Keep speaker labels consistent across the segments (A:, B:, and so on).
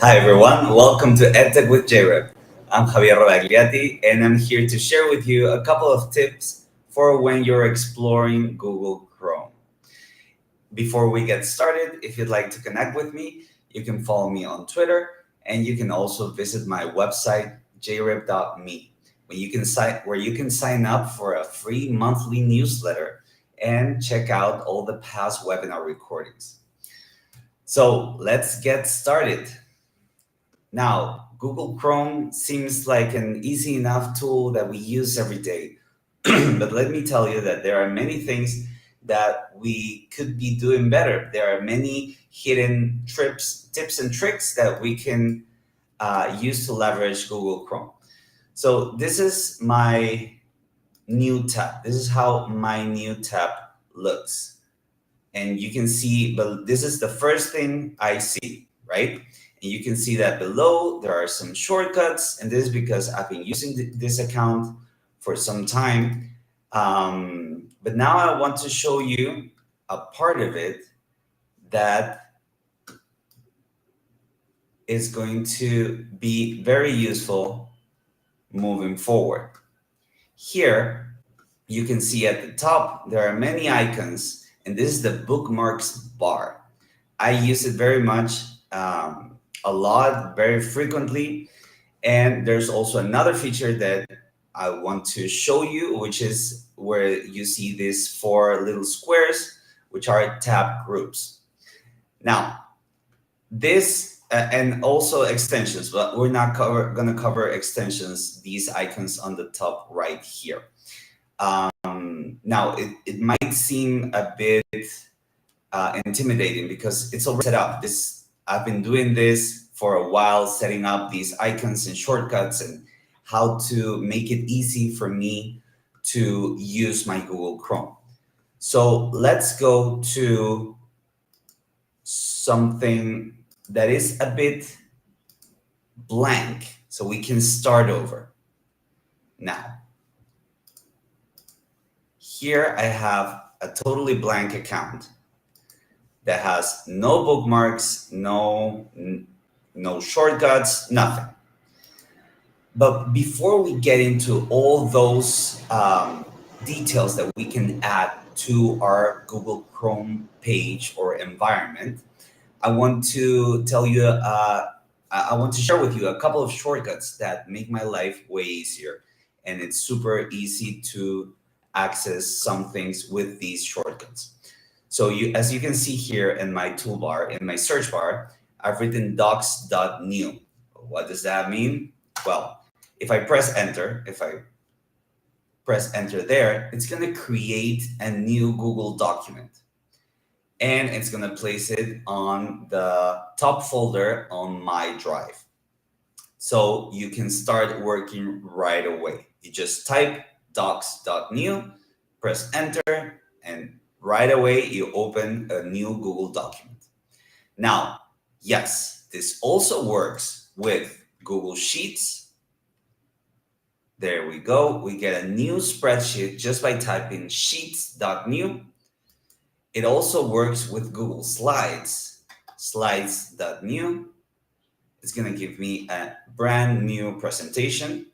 A: Hi everyone, welcome to EdTech with jReb. I'm Javier Rodagliati and I'm here to share with you a couple of tips for when you're exploring Google Chrome. Before we get started, if you'd like to connect with me, you can follow me on Twitter and you can also visit my website jreb.me where you can sign up for a free monthly newsletter and check out all the past webinar recordings. So let's get started. Now, Google Chrome seems like an easy enough tool that we use every day. But let me tell you that there are many things that we could be doing better. There are many hidden tips and tricks that we can use to leverage Google Chrome. So this is my new tab. This is how my new tab looks. And you can see, but this is the first thing I see, right? And you can see that below there are some shortcuts, and this is because I've been using this account for some time. But now I want to show you a part of it that is going to be very useful moving forward. Here, you can see at the top, there are many icons, and this is the bookmarks bar. I use it very much, a lot, very frequently. And there's also another feature that I want to show you, which is where you see these four little squares, which are tab groups. Now, this and also extensions, but we're not going to cover extensions, these icons on the top right here. Now, it might seem a bit intimidating because it's already set up. I've been doing this for a while, setting up these icons and shortcuts and how to make it easy for me to use my Google Chrome. So let's go to something that is a bit blank so we can start over. Now, here I have a totally blank account that has no bookmarks, no shortcuts, nothing. But before we get into all those details that we can add to our Google Chrome page or environment, I want to tell you, I want to share with you a couple of shortcuts that make my life way easier. And it's super easy to access some things with these shortcuts. So as you can see here in my toolbar, in my search bar, I've written docs.new. What does that mean? Well, if I press enter there, it's going to create a new Google document. And it's going to place it on the top folder on my drive. So you can start working right away. You just type docs.new, press enter, and right away you open a new Google document. Now, yes, this also works with Google Sheets. There we go. We get a new spreadsheet just by typing sheets.new. It also works with Google Slides, slides.new. It's going to give me a brand new presentation.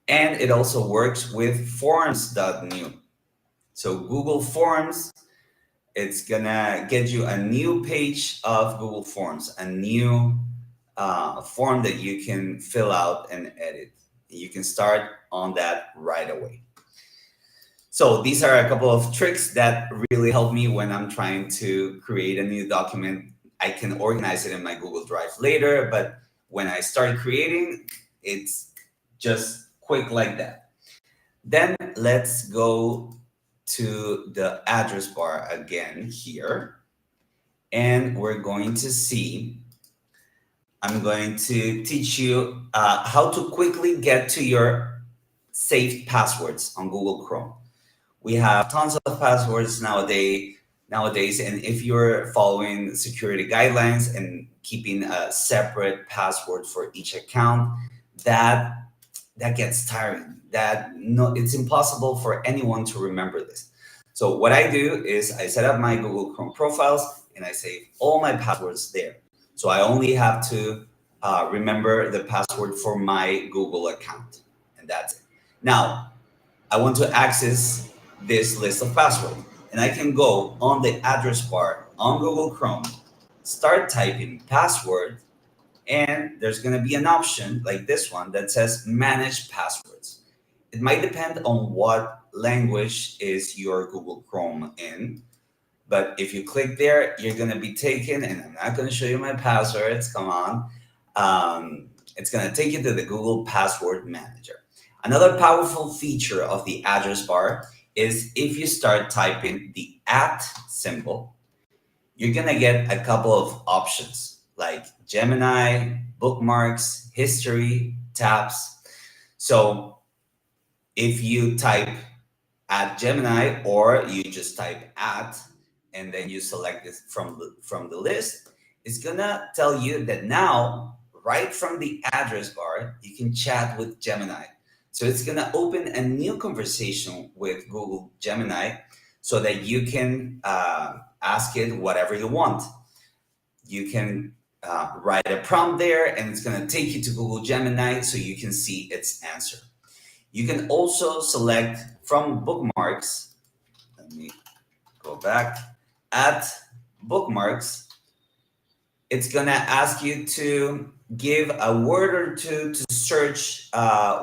A: And it also works with forms.new. So Google Forms, it's going to get you a new page of Google Forms, a new form that you can fill out and edit. You can start on that right away. So these are a couple of tricks that really help me when I'm trying to create a new document. I can organize it in my Google Drive later, but when I start creating, it's just quick like that. Then let's go to the address bar again here. And we're going to see, I'm going to teach you how to quickly get to your saved passwords on Google Chrome. We have tons of passwords nowadays, and if you're following security guidelines and keeping a separate password for each account, that gets tiring. It's impossible for anyone to remember this. So what I do is I set up my Google Chrome profiles and I save all my passwords there. So I only have to remember the password for my Google account, and that's it. Now, I want to access this list of passwords, and I can go on the address bar on Google Chrome, start typing password, and there's going to be an option like this one that says manage passwords. It might depend on what language is your Google Chrome in, but if you click there, you're going to be taken, and I'm not going to show you my passwords, come on. It's going to take you to the Google Password Manager. Another powerful feature of the address bar is if you start typing the @ symbol, you're going to get a couple of options like Gemini, bookmarks, history, tabs. So if you type @Gemini, or you just type and then you select this from the list, it's gonna tell you that now, right from the address bar, you can chat with Gemini. So it's gonna open a new conversation with Google Gemini so that you can ask it whatever you want. You can write a prompt there, and it's gonna take you to Google Gemini so you can see its answer. You can also select from bookmarks. Let me go back. @bookmarks, it's gonna ask you to give a word or two to search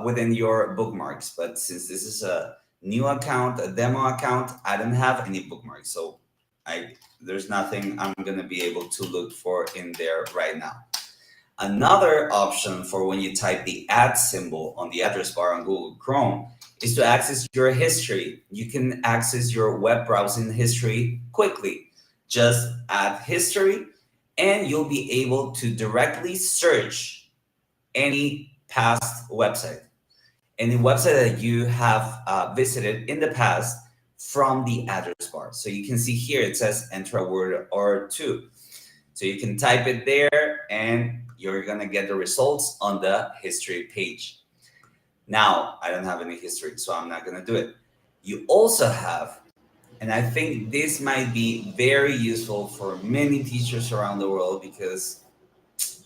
A: within your bookmarks. But since this is a new account, a demo account, I don't have any bookmarks, so there's nothing I'm gonna be able to look for in there right now. Another option for when you type the @ symbol on the address bar on Google Chrome is to access your history. You can access your web browsing history quickly. Just add history, and you'll be able to directly search any past website, any website that you have visited in the past from the address bar. So you can see here it says enter a word or two. So you can type it there, and you're gonna get the results on the history page. Now, I don't have any history, so I'm not gonna do it. You also have, and I think this might be very useful for many teachers around the world, because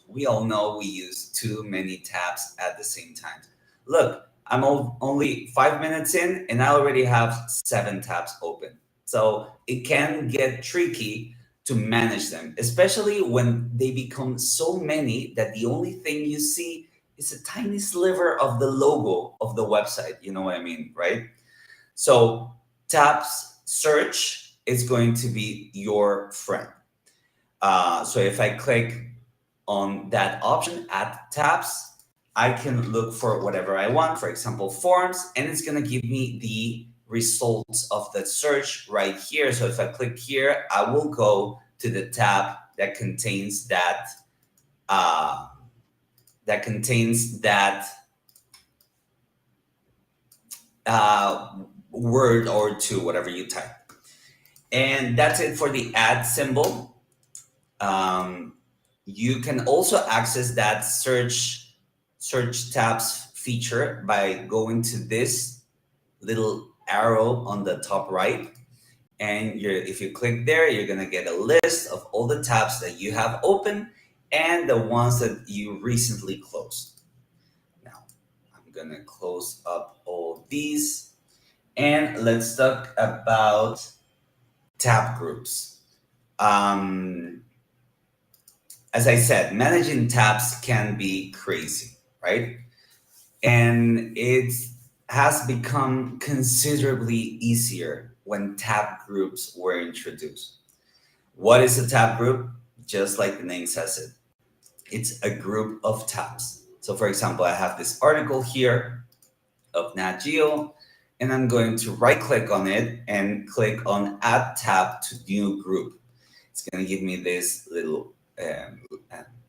A: we all know we use too many tabs at the same time. Look, I'm only 5 minutes in, and I already have 7 tabs open. So it can get tricky to manage them, especially when they become so many that the only thing you see is a tiny sliver of the logo of the website. You know what I mean, right? So tabs search is going to be your friend. So if I click on that option, add tabs, I can look for whatever I want, for example, forms, and it's going to give me the results of that search right here. So if I click here, I will go to the tab that contains that word or two, whatever you type. And that's it for the @ symbol. You can also access that search tabs feature by going to this little arrow on the top right. And if you click there, you're going to get a list of all the tabs that you have open and the ones that you recently closed. Now, I'm going to close up all these. And let's talk about tab groups. As I said, managing tabs can be crazy, right? And it has become considerably easier when tab groups were introduced. What is a tab group? Just like the name says it, it's a group of tabs. So for example, I have this article here of Nat Geo, and I'm going to right click on it and click on add tab to new group. It's going to give me this little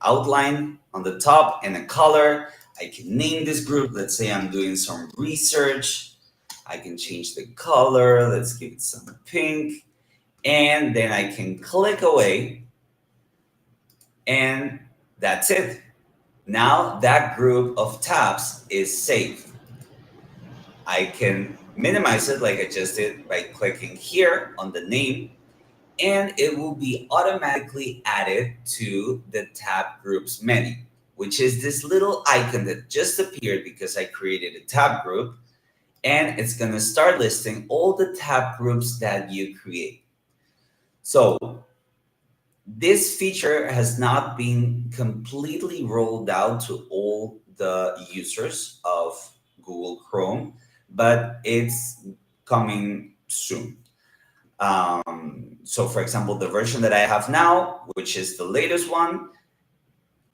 A: outline on the top and a color. I can name this group. Let's say I'm doing some research. I can change the color. Let's give it some pink. And then I can click away. And that's it. Now that group of tabs is saved. I can minimize it like I just did by clicking here on the name. and it will be automatically added to the tab groups menu, which is this little icon that just appeared because I created a tab group, and it's going to start listing all the tab groups that you create. So this feature has not been completely rolled out to all the users of Google Chrome, but it's coming soon. So for example, the version that I have now, which is the latest one,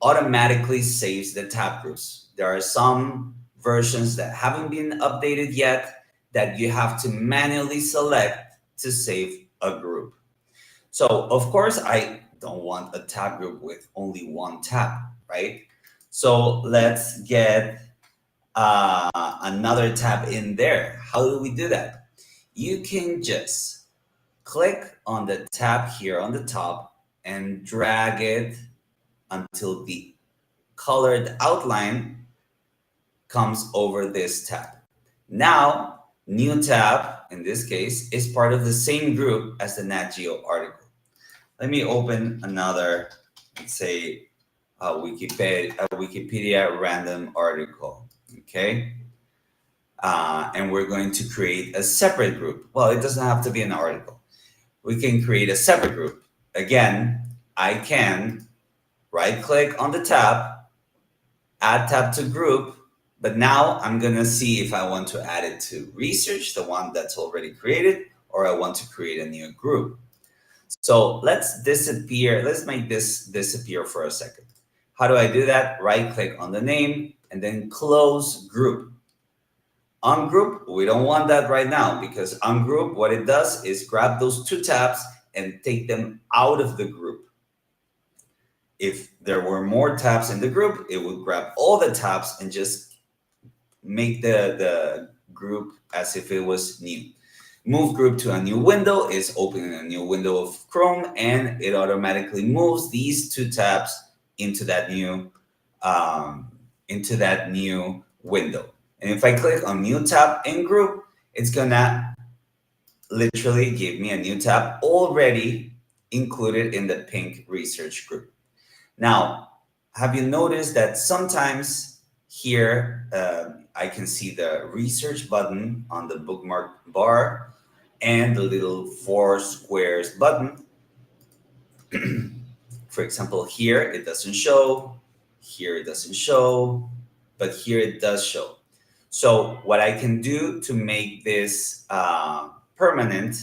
A: automatically saves the tab groups. There are some versions that haven't been updated yet that you have to manually select to save a group. So of course, I don't want a tab group with only one tab, right? So let's get another tab in there. How do we do that? You can just click on the tab here on the top and drag it until the colored outline comes over this tab. Now, new tab, in this case, is part of the same group as the Nat Geo article. Let me open another, let's say, Wikipedia random article, okay? And we're going to create a separate group. Well, it doesn't have to be an article. We can create a separate group. Again, I can right-click on the tab, add tab to group, but now I'm gonna see if I want to add it to research, the one that's already created, or I want to create a new group. So let's make this disappear for a second. How do I do that? Right-click on the name and then close group. Ungroup, we don't want that right now because ungroup, what it does is grab those two tabs and take them out of the group. If there were more tabs in the group, it would grab all the tabs and just make the group as if it was new. Move group to a new window is opening a new window of Chrome, and it automatically moves these two tabs into that new window. And if I click on new tab in group, it's gonna literally give me a new tab already included in the pink research group. Now, have you noticed that sometimes here I can see the research button on the bookmark bar and the little 4 squares button. For example, here it doesn't show, here it doesn't show, but here it does show. So what I can do to make this permanent,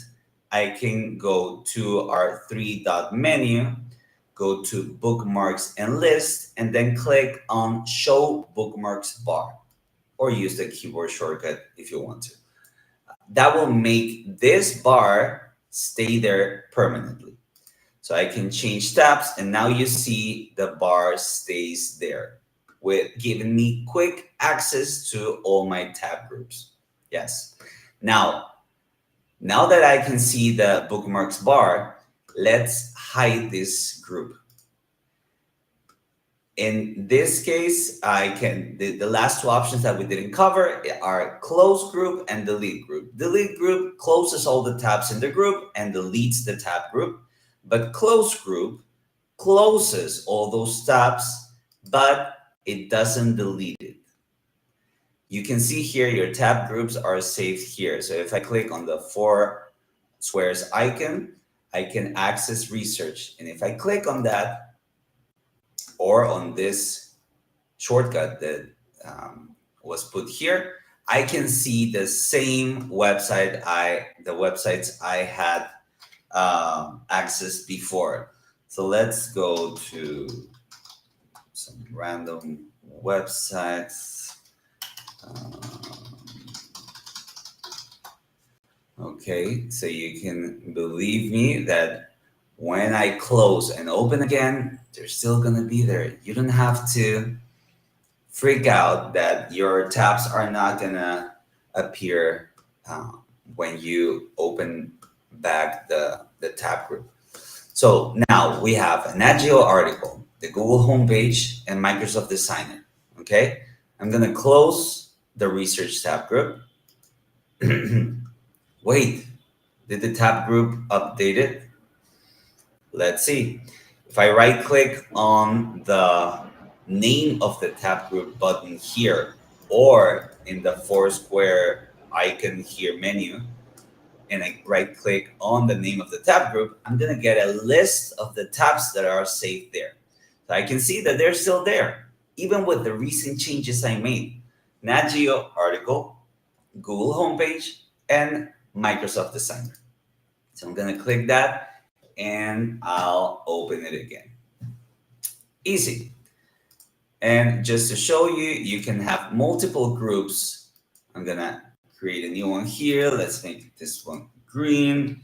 A: I can go to our 3-dot menu, go to bookmarks and list, and then click on show bookmarks bar, or use the keyboard shortcut if you want to. That will make this bar stay there permanently. So I can change tabs, and now you see the bar stays there, with giving me quick access to all my tab groups. Yes. Now that I can see the bookmarks bar, let's hide this group. In this case, I can, the last two options that we didn't cover are close group and delete group. Delete group closes all the tabs in the group and deletes the tab group, but close group closes all those tabs, but it doesn't delete it. You can see here your tab groups are saved here. So if I click on the 4 squares icon, I can access research. And if I click on that, or on this shortcut that was put here, I can see the same websites I had accessed before. So let's go to some random websites. Okay, so you can believe me that when I close and open again, they're still gonna be there. You don't have to freak out that your tabs are not gonna appear when you open back the tab group. So now we have a Nat Geo article, the Google homepage, and Microsoft Designer, okay? I'm gonna close the research tab group. Wait, did the tab group update it? Let's see. If I right click on the name of the tab group button here, or in the four square icon here menu, and I right click on the name of the tab group, I'm gonna get a list of the tabs that are saved there. So I can see that they're still there, even with the recent changes I made. Nat Geo article, Google homepage, and Microsoft Designer. So I'm gonna click that and I'll open it again. Easy. And just to show you, you can have multiple groups. I'm gonna create a new one here. Let's make this one green.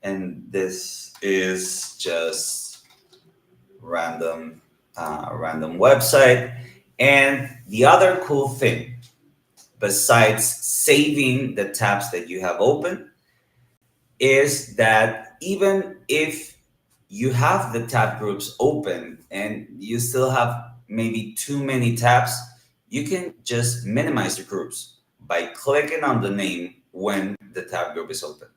A: And this is just random, random website. And the other cool thing, besides saving the tabs that you have open, is that even if you have the tab groups open and you still have maybe too many tabs, you can just minimize the groups by clicking on the name when the tab group is open.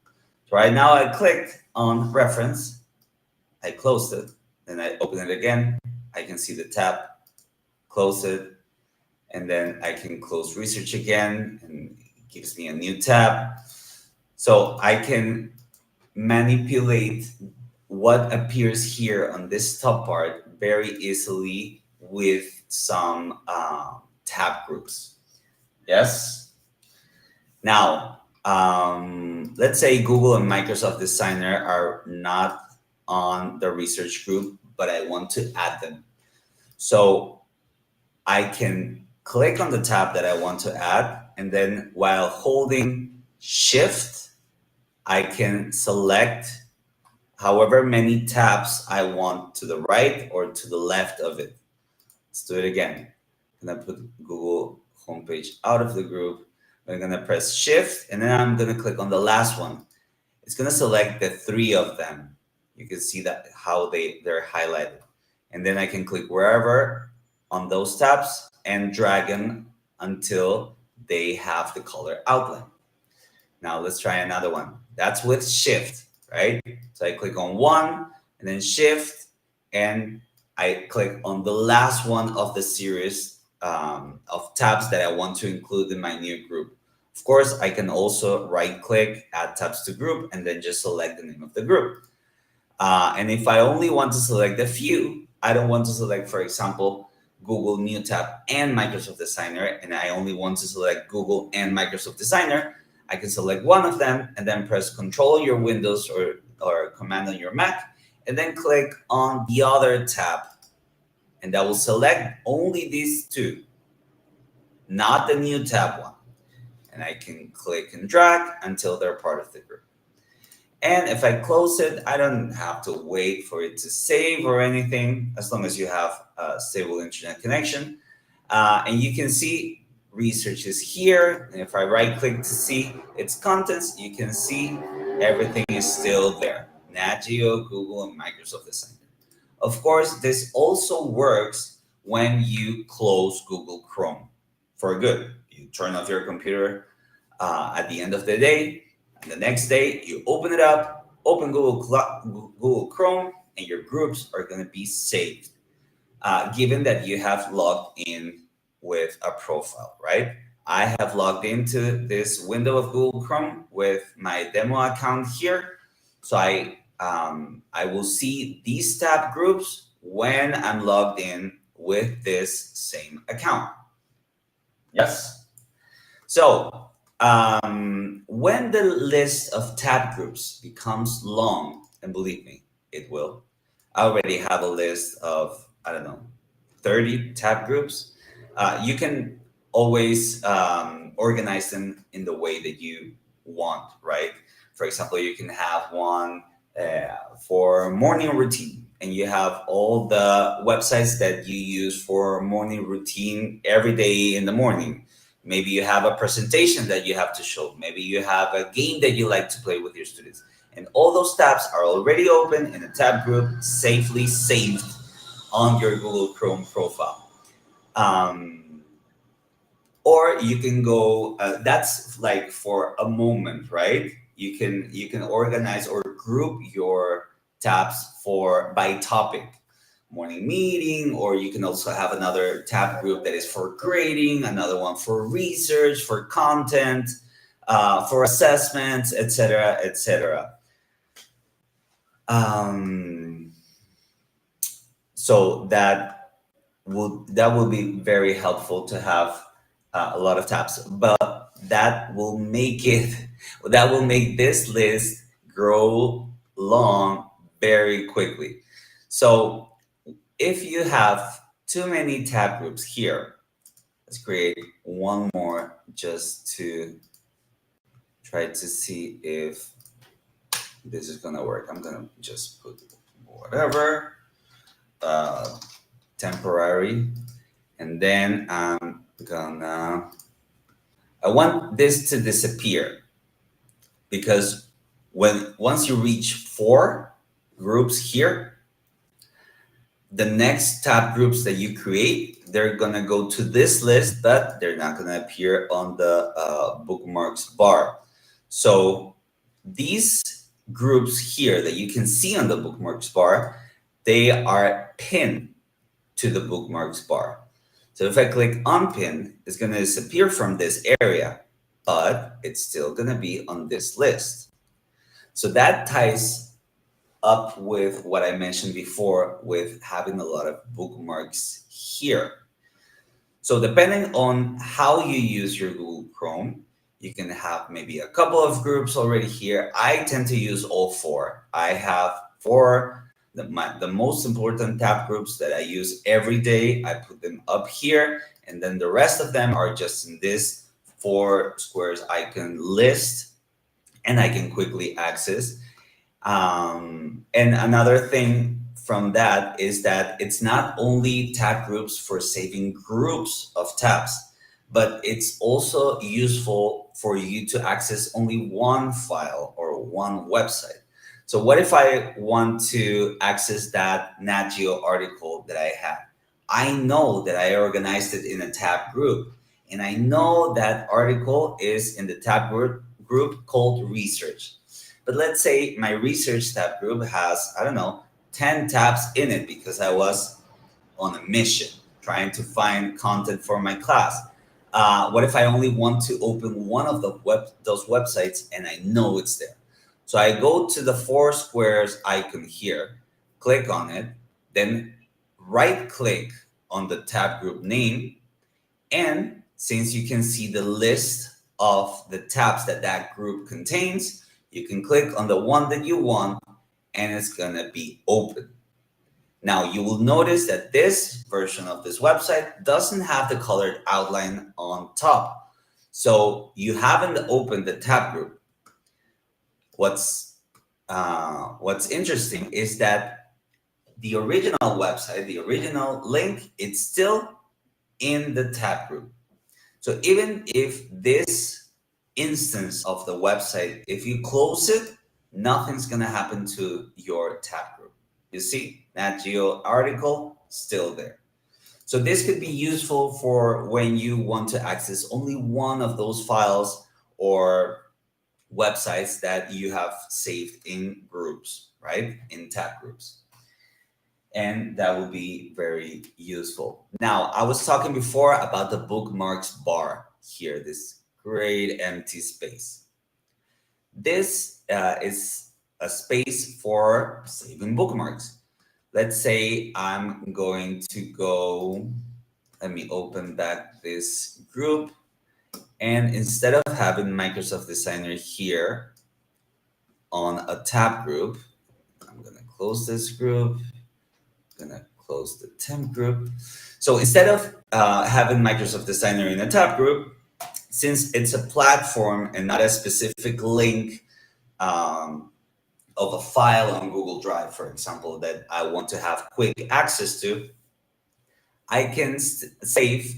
A: So right now I clicked on reference, I closed it, then I open it again, I can see the tab, close it, and then I can close research again, and it gives me a new tab. So I can manipulate what appears here on this top part very easily with some tab groups. Yes. Now, let's say Google and Microsoft Designer are not on the research group, but I want to add them. So I can click on the tab that I want to add, and then while holding Shift, I can select however many tabs I want to the right or to the left of it. Let's do it again. I'm gonna put Google homepage out of the group. I'm gonna press Shift, and then I'm gonna click on the last one. It's gonna select the three of them. You can see that how they're highlighted. And then I can click wherever on those tabs and drag them until they have the color outline. Now let's try another one. That's with Shift, right? So I click on one and then Shift, and I click on the last one of the series of tabs that I want to include in my new group. Of course, I can also right click, add tabs to group, and then just select the name of the group. And if I only want to select a few, I don't want to select, for example, Google New Tab and Microsoft Designer, and I only want to select Google and Microsoft Designer, I can select one of them and then press Control on your Windows or Command on your Mac, and then click on the other tab. And that will select only these two, not the new tab one. And I can click and drag until they're part of the group. And if I close it, I don't have to wait for it to save or anything, as long as you have a stable internet connection. And you can see research is here. And if I right click to see its contents, you can see everything is still there. Nat Geo, Google, and Microsoft Designer. Of course, this also works when you close Google Chrome for good. You turn off your computer at the end of the day, and the next day you open it up, open Google Chrome, and your groups are going to be saved, given that you have logged in with a profile, right? I have logged into this window of Google Chrome with my demo account here. So I will see these tab groups when I'm logged in with this same account. Yes. So when the list of tab groups becomes long, and believe me, it will, I already have a list of, I don't know, 30 tab groups. You can always organize them in the way that you want, right? For example, you can have one for morning routine, and you have all the websites that you use for morning routine every day in the morning. Maybe you have a presentation that you have to show. Maybe you have a game that you like to play with your students. And all those tabs are already open in a tab group, safely saved on your Google Chrome profile. Or you can go, that's like for a moment, right? You can organize or group your tabs by topic. Morning meeting, or you can also have another tab group that is for grading, another one for research, for content, for assessments, etc., etc. So that will be very helpful to have a lot of tabs, but that will make this list grow long very quickly. So if you have too many tab groups here, let's create one more just to try to see if this is gonna work. I'm gonna just put whatever, temporary, and then I want this to disappear, because once you reach 4 groups here, the next tab groups that you create, they're gonna go to this list, but they're not gonna appear on the bookmarks bar. So these groups here that you can see on the bookmarks bar, they are pinned to the bookmarks bar. So if I click on pin, it's gonna disappear from this area, but it's still gonna be on this list. So that ties up with what I mentioned before with having a lot of bookmarks here. So depending on how you use your Google Chrome, you can have maybe a couple of groups already here. I tend to use all 4. I have 4, the most important tab groups that I use every day. I put them up here, and then the rest of them are just in this 4 squares I can list and I can quickly access. And another thing from that is that it's not only tab groups for saving groups of tabs, but it's also useful for you to access only one file or one website. So what if I want to access that Nat Geo article that I have? I know that I organized it in a tab group, and I know that article is in the tab group called research. But let's say my research tab group has, I don't know, 10 tabs in it because I was on a mission trying to find content for my class. What if I only want to open one of those websites and I know it's there? So I go to the 4 squares icon here, click on it, then right click on the tab group name. And since you can see the list of the tabs that group contains, you can click on the one that you want and it's gonna be open. Now you will notice that this version of this website doesn't have the colored outline on top. So you haven't opened the tab group. What's interesting is that the original website, the original link, it's still in the tab group. So even if this instance of the website, if you close it, nothing's going to happen to your tab group. You see, Nat Geo article still there. So this could be useful for when you want to access only one of those files or websites that you have saved in groups, right? In tab groups. And that will be very useful. Now, I was talking before about the bookmarks bar here, this great empty space. This is a space for saving bookmarks. Let's say I'm going to go, let me open back this group. And instead of having Microsoft Designer here on a tab group, I'm going to close this group. I'm going to close the temp group. So instead of having Microsoft Designer in a tab group, since it's a platform and not a specific link of a file on Google Drive, for example, that I want to have quick access to, I can save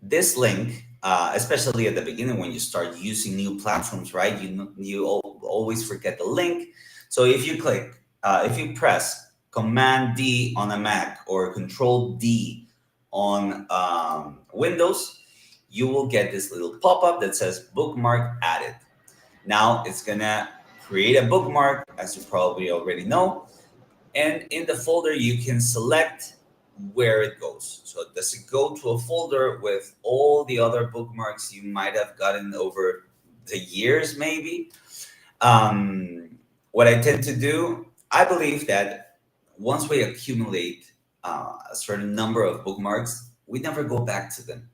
A: this link, especially at the beginning when you start using new platforms, right? You always forget the link. So if you press Command D on a Mac or Control D on Windows, you will get this little pop-up that says bookmark added. Now it's gonna create a bookmark, as you probably already know. And in the folder, you can select where it goes. So does it go to a folder with all the other bookmarks you might have gotten over the years, maybe? What I tend to do, I believe that once we accumulate a certain number of bookmarks, we never go back to them.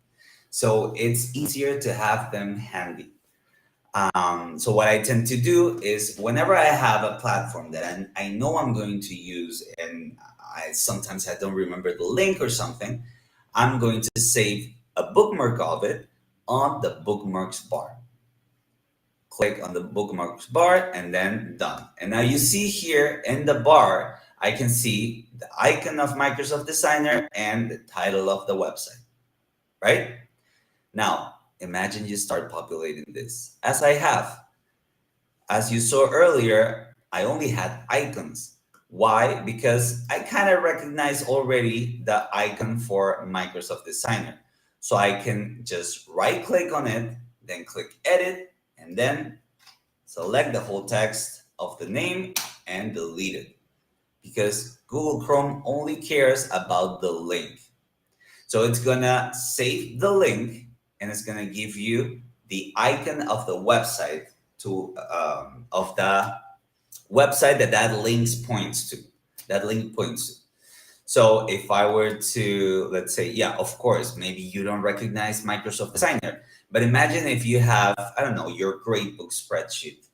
A: So it's easier to have them handy. So what I tend to do is whenever I have a platform that I know I'm going to use, and I don't remember the link or something, I'm going to save a bookmark of it on the bookmarks bar. Click on the bookmarks bar and then done. And now you see here in the bar, I can see the icon of Microsoft Designer and the title of the website, right? Now, imagine you start populating this, as I have. As you saw earlier, I only had icons. Why? Because I kind of recognize already the icon for Microsoft Designer. So I can just right click on it, then click edit, and then select the whole text of the name and delete it. Because Google Chrome only cares about the link. So it's gonna save the link and it's gonna give you the icon of the website of the website that link points to. That link points to. So if I were to, let's say, yeah, of course, maybe you don't recognize Microsoft Designer, but imagine if you have, I don't know, your gradebook spreadsheet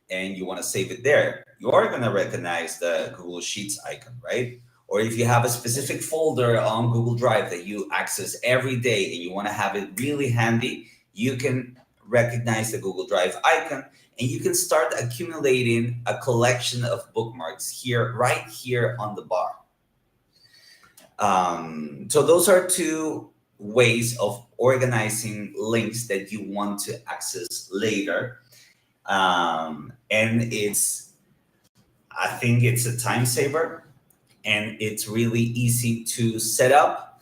A: and you want to save it there, you are going to recognize the Google Sheets icon, right? Or if you have a specific folder on Google Drive that you access every day and you want to have it really handy, you can recognize the Google Drive icon and you can start accumulating a collection of bookmarks here, right here on the bar. So those are two ways of organizing links that you want to access later. And I think it's a time saver and it's really easy to set up.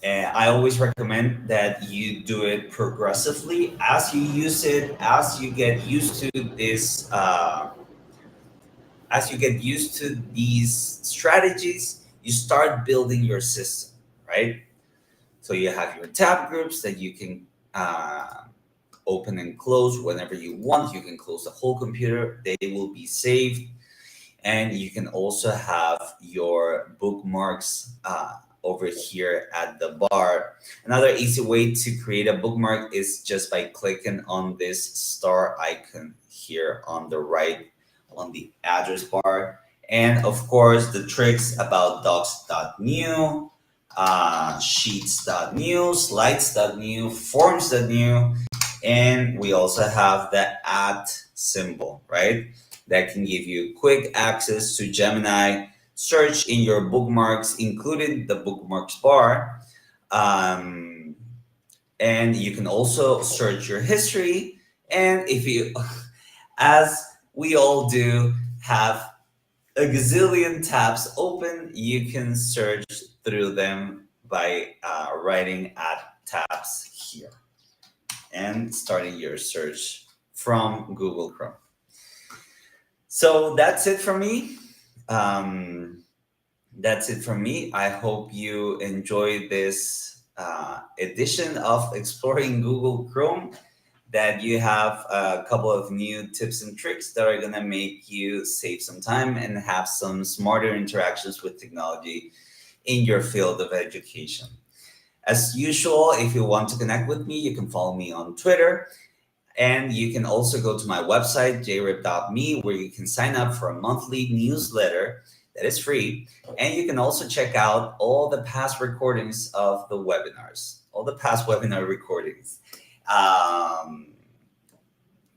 A: I always recommend that you do it progressively as you use it, as you get used to this, as you get used to these strategies, you start building your system, right? So you have your tab groups that you can open and close whenever you want. You can close the whole computer, they will be saved. And you can also have your bookmarks over here at the bar. Another easy way to create a bookmark is just by clicking on this star icon here on the right on the address bar. And of course, the tricks about docs.new, sheets.new, slides.new, forms.new, and we also have the @ symbol, right? That can give you quick access to Gemini search in your bookmarks, including the bookmarks bar. And you can also search your history. And if you, as we all do, have a gazillion tabs open, you can search through them by writing @tabs here and starting your search from Google Chrome. So that's it from me. That's it from me. I hope you enjoyed this edition of Exploring Google Chrome, that you have a couple of new tips and tricks that are going to make you save some time and have some smarter interactions with technology in your field of education. As usual, if you want to connect with me, you can follow me on Twitter. And you can also go to my website, jreb.me, where you can sign up for a monthly newsletter that is free. And you can also check out all the past recordings of the webinars, all the past webinar recordings.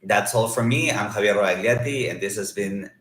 A: That's all from me. I'm Javier Roagliati, and this has been